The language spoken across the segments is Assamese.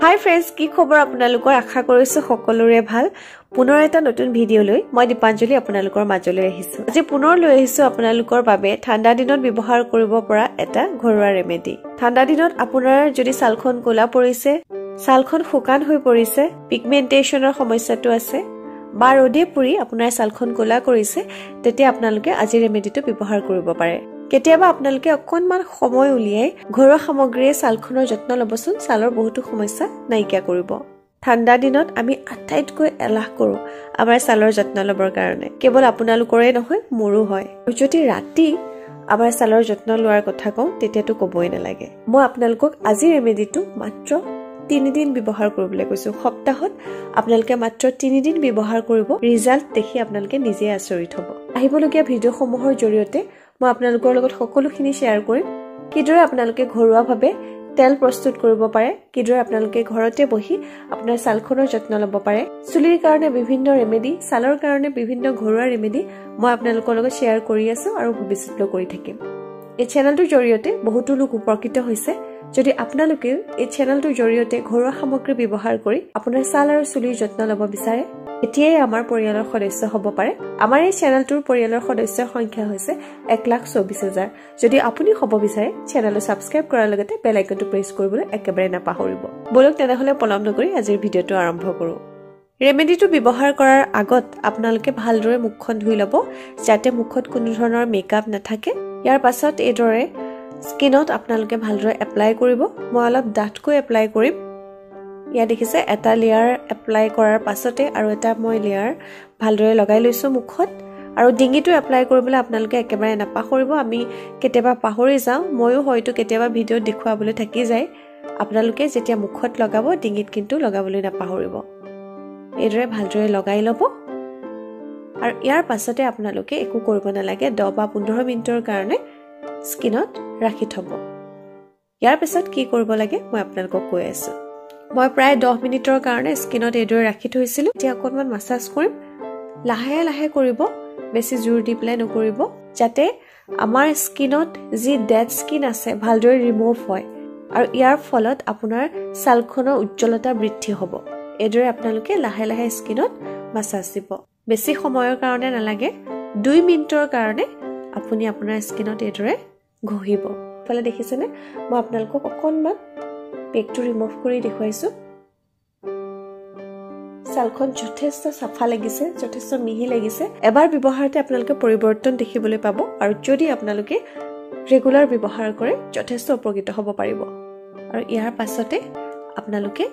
হাই ফ্ৰেন্ডছ, কি খবৰ আপোনালোকৰ? আশা কৰিছো সকলোৰে ভাল। পুনৰ এটা নতুন ভিডিঅ' লৈ মই দীপাঞ্জলি আপোনালোকৰ মাজলৈ আহিছো। আজি পুনৰ লৈ আহিছো আপোনালোকৰ বাবে ঠাণ্ডা দিনত ব্যৱহাৰ কৰিব পৰা এটা ঘৰুৱা ৰেমেডি। ঠাণ্ডা দিনত আপোনাৰ যদি ছালখন ক'লা পৰিছে, ছালখন শুকান হৈ পৰিছে, পিগমেন্টেশনৰ সমস্যাটো আছে বা ৰ'দে পৰি আপোনাৰ ছালখন ক'লা কৰিছে, তেতিয়া আপোনালোকে আজি ৰেমেডিটো ব্যৱহাৰ কৰিব পাৰে। কেতিয়াবা আপোনালোকে অকণমান সময় উলিয়াই ঘৰুৱা সামগ্ৰীয়ে ছালখনৰ যত্ন ল'বচোন, ছালৰ বহুতো সমস্যা নাইকিয়া কৰিব। ঠাণ্ডা দিনত আমি আটাইতকৈ এলাহ কৰোঁ আমাৰ ছালৰ যত্ন ল'বৰ কাৰণে। কেৱল আপোনালোকৰে নহয়, মোৰো হয়। যদি ৰাতি আমাৰ ছালৰ যত্ন লোৱাৰ কথা কওঁ, তেতিয়াতো ক'বই নালাগে। মই আপোনালোকক আজি ৰেমেডিটো মাত্ৰ 3 দিন ব্যৱহাৰ কৰিবলৈ কৈছো। সপ্তাহত আপোনালোকে মাত্ৰ 3 দিন ব্যৱহাৰ কৰিব। ৰিজাল্ট দেখি আপোনালোকে নিজে আচৰিত হ'ব। আহিবলগীয়া ভিডিঅ'সমূহৰ জৰিয়তে মই আপোনালোকৰ লগত সকলোখিনি শ্বেয়াৰ কৰিম। কিদৰে আপোনালোকে ঘৰুৱাভাৱে তেল প্ৰস্তুত কৰিব পাৰে, কিদৰে আপোনালোকে ঘৰতে বহি আপোনাৰ ছালখনৰ যত্ন ল'ব পাৰে। চুলিৰ কাৰণে বিভিন্ন ৰেমেডি, ছালৰ কাৰণে বিভিন্ন ঘৰুৱা ৰেমেডি মই আপোনালোকৰ লগত শ্বেয়াৰ কৰি আছো আৰু ভৱিষ্যতেও কৰি থাকিম। এই চেনেলটোৰ জৰিয়তে বহুতো লোক উপকৃত হৈছে। যদি আপোনালোকেও এই চেনেলটোৰ জৰিয়তে ঘৰুৱা সামগ্ৰী ব্যৱহাৰ কৰি আপোনাৰ ছাল আৰু চুলিৰ যত্ন ল'ব বিচাৰে, এতিয়াই আমাৰ পৰিয়ালৰ সদস্য হ'ব পাৰে। আমাৰ এই চেনেলটোৰ পৰিয়ালৰ সদস্যৰ সংখ্যা হৈছে 1,24,000। যদি আপুনি হ'ব বিচাৰে, চেনেলটো ছাবস্ক্ৰাইব কৰাৰ লগতে বেল আইকনটো প্ৰেছ কৰিবলৈ একেবাৰে নাপাহৰিব। বলক তেনেহ'লে পলম নকৰি আজিৰ ভিডিঅ'টো আৰম্ভ কৰোঁ। ৰেমেডিটো ব্যৱহাৰ কৰাৰ আগত আপোনালোকে ভালদৰে মুখখন ধুই ল'ব, যাতে মুখত কোনো ধৰণৰ মেকআপ নাথাকে। ইয়াৰ পাছত এইদৰে স্কিনত আপোনালোকে ভালদৰে এপ্লাই কৰিব। মই অলপ ডাঠকৈ এপ্লাই কৰিম। ইয়াত দেখিছে এটা লেয়াৰ এপ্লাই কৰাৰ পাছতে আৰু এটা মই লেয়াৰ ভালদৰে লগাই লৈছো মুখত। আৰু ডিঙিটো এপ্লাই কৰিবলৈ আপোনালোকে একেবাৰে নাপাহৰিব। আমি কেতিয়াবা পাহৰি যাওঁ, ময়ো হয়তো কেতিয়াবা ভিডিঅ'ত দেখুৱাবলৈ থাকি যায়। আপোনালোকে যেতিয়া মুখত লগাব, ডিঙিত কিন্তু লগাবলৈ নাপাহৰিব। এইদৰে ভালদৰে লগাই ল'ব আৰু ইয়াৰ পাছতে আপোনালোকে একো কৰিব নালাগে। 10 বা 15 মিনিটৰ কাৰণে স্কিনত ৰাখি থ'ব। ইয়াৰ পিছত কি কৰিব লাগে মই আপোনালোকক কৈ আছো। মই প্ৰায় 10 মিনিটৰ কাৰণে স্কিনত এইদৰে ৰাখি থৈছিলো। এতিয়া অকণমান মাছাজ কৰিম। লাহে লাহে কৰিব, বেছি জোৰ দি পেলাই নকৰিব, যাতে আমাৰ স্কিনত যি ডেড স্কিন আছে ভালদৰে ৰিমুভ হয় আৰু ইয়াৰ ফলত আপোনাৰ ছালখনৰ উজ্জ্বলতা বৃদ্ধি হ'ব। এইদৰে আপোনালোকে লাহে লাহে স্কিনত মাছাজ দিব। বেছি সময়ৰ কাৰণে নালাগে, 2 মিনিটৰ কাৰণে আপুনি আপোনাৰ স্কিনত এইদৰে ঘঁহিব। ফালে দেখিছেনে, মই আপোনালোকক অকণমান পেকটো ৰিমুভ কৰি দেখুৱাইছো। ছালখন যথেষ্ট চাফা লাগিছে, যথেষ্ট মিহি লাগিছে। এবাৰ ব্যৱহাৰতে আপোনালোকে পৰিৱৰ্তন দেখিবলৈ পাব আৰু যদি আপোনালোকে ৰেগুলাৰ ব্যৱহাৰ কৰে যথেষ্ট উপকৃত হ'ব পাৰিব। আৰু ইয়াৰ পাছতে আপোনালোকে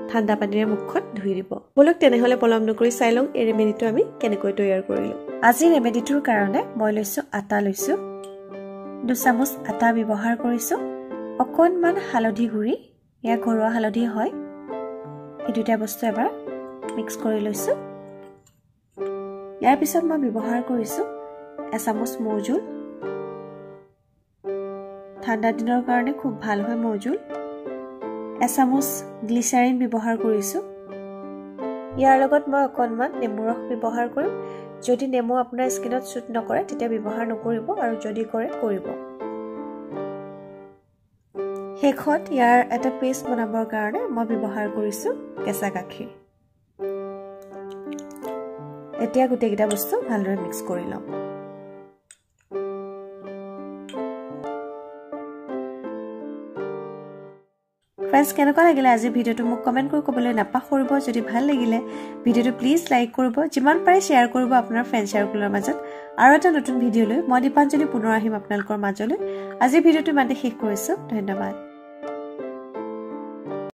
ঠাণ্ডা পানীৰে মুখখন ধুই দিব। বলক তেনেহ'লে পলম নকৰি চাই লওঁ এই ৰেমেডিটো আমি কেনেকৈ তৈয়াৰ কৰিলো। আজি ৰেমেডিটোৰ কাৰণে মই লৈছো আটা লৈছো। 2 চামুচ আটা ব্যৱহাৰ কৰিছো। অকণমান হালধি গুড়ি, এয়া ঘৰুৱা হালধি হয়। এই দুটা বস্তু এবাৰ মিক্স কৰি লৈছো। ইয়াৰ পিছত মই ব্যৱহাৰ কৰিছো 1 চামুচ মৌজোল। ঠাণ্ডা দিনৰ কাৰণে খুব ভাল হয় মৌজোল। 1 চামুচ গ্লিচাৰিন ব্যৱহাৰ কৰিছো। ইয়াৰ লগত মই অকণমান নেমু ৰস ব্যৱহাৰ কৰিম। যদি নেমু আপোনাৰ স্কিনত চুট নকৰে তেতিয়া ব্যৱহাৰ নকৰিব, আৰু যদি কৰে কৰিব। শেষত ইয়াৰ এটা পেষ্ট বনাবৰ কাৰণে মই ব্যৱহাৰ কৰিছো কেঁচা গাখীৰ। এতিয়া গোটেইকেইটা বস্তু ভালদৰে মিক্স কৰি লওঁ। ফ্ৰেণ্ডছ, কেনেকুৱা লাগিলে আজি ভিডিঅ'টো মোক কমেণ্ট কৰি ক'বলৈ নাপাহৰিব। যদি ভাল লাগিলে ভিডিঅ'টো প্লিজ লাইক কৰিব, যিমান পাৰে শ্বেয়াৰ কৰিব আপোনাৰ ফ্ৰেণ্ড চাৰ্কুলৰ মাজত। আৰু এটা নতুন ভিডিঅ' লৈ মই দীপাঞ্জলি পুনৰ আহিম আপোনালোকৰ মাজলৈ। আজি ভিডিঅ'টো ইমানতে শেষ কৰিছো। ধন্যবাদ।